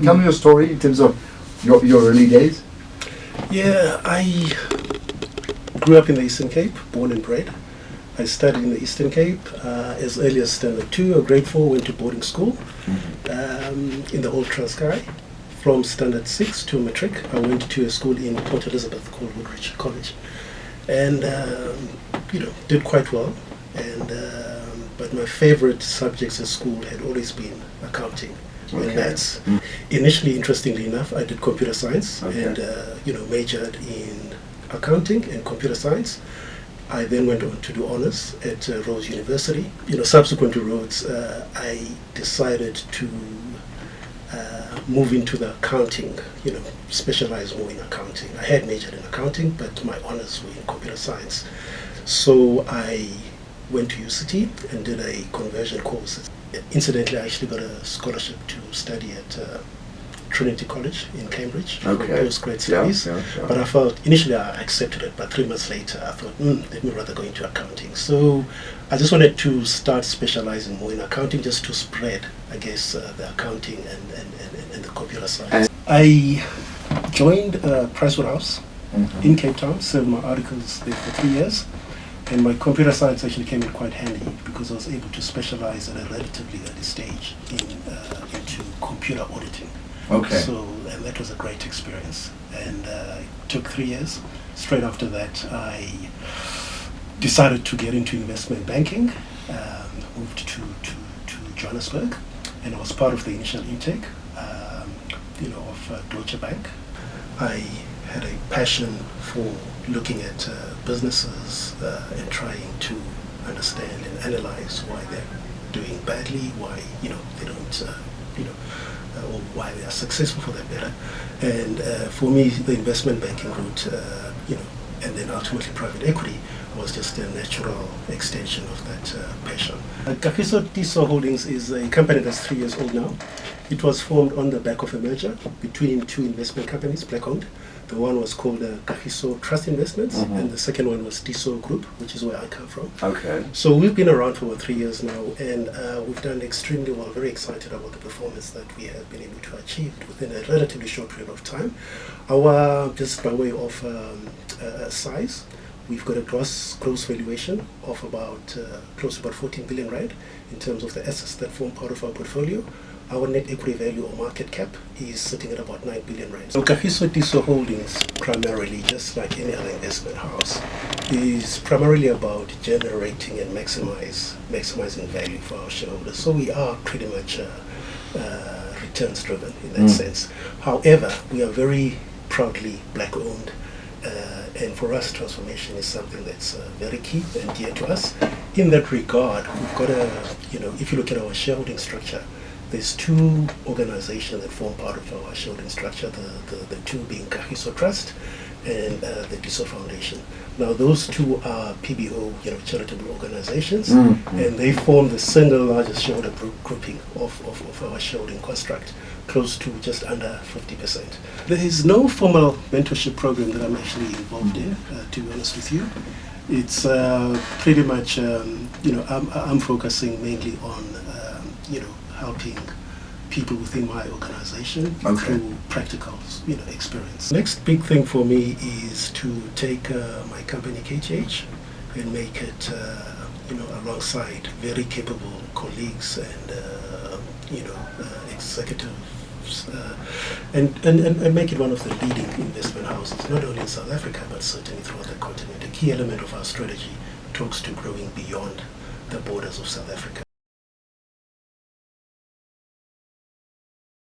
Tell me your story in terms of your early days. Yeah, I grew up in the Eastern Cape, born and bred. I studied in the Eastern Cape as early as standard 2 or grade 4, went to boarding school in the old Transkei. From standard 6 to matric, I went to a school in Port Elizabeth called Woodridge College, and did quite well. And but my favorite subjects at school had always been accounting and maths. Initially, interestingly enough, I did computer science and majored in accounting and computer science. I then went on to do honors at Rhodes University. Subsequent to Rhodes, I decided to move into the accounting, specialize more in accounting. I had majored in accounting, but my honors were in computer science. So I went to UCT and did a conversion course. Incidentally, I actually got a scholarship to study at Trinity College in Cambridge for postgrad studies. But I felt, initially I accepted it, but 3 months later I thought, let me rather go into accounting. So I just wanted to start specializing more in accounting, just to spread, I guess, the accounting and the computer science. I joined Pricewaterhouse in Cape Town, served my articles there for 3 years. And my computer science actually came in quite handy because I was able to specialize at a relatively early stage into computer auditing. So, and that was a great experience. And it took 3 years. Straight after that, I decided to get into investment banking, moved to Johannesburg, and I was part of the initial intake, of Deutsche Bank. I had a passion for looking at businesses and trying to understand and analyze why they're doing badly, why they don't, or why they are successful for that matter. And for me, the investment banking route, and then ultimately private equity was just a natural extension of that passion. Kagiso Tiso Holdings is a company that's 3 years old now. It was formed on the back of a merger between two investment companies, black-owned. The one was called Kagiso Trust Investments, and the second one was Tiso Group, which is where I come from. So we've been around for about 3 years now, and we've done extremely well. Very excited about the performance that we have been able to achieve within a relatively short period of time. Just by way of size, we've got a gross valuation of about close to about 14 billion rand in terms of the assets that form part of our portfolio. Our net equity value or market cap is sitting at about 9 billion rand. So Kagiso Tiso Holdings, primarily, just like any other investment house, is primarily about generating and maximizing value for our shareholders. So we are pretty much returns driven in that sense. However, we are very proudly black owned. And for us, transformation is something that's very key and dear to us. In that regard, we've got if you look at our shareholding structure, there's two organizations that form part of our shareholding structure, the two being Kagiso Trust and the Tiso Foundation. Now those two are PBO, charitable organizations, and they form the single largest shareholder grouping of our shareholding construct, close to just under 50%. There is no formal mentorship program that I'm actually involved in, to be honest with you. It's pretty much, I'm focusing mainly on, helping people within my organization through practical, experience. Next big thing for me is to take my company KTH and make it, alongside very capable colleagues and, executives, and make it one of the leading investment houses, not only in South Africa, but certainly throughout the continent. A key element of our strategy talks to growing beyond the borders of South Africa.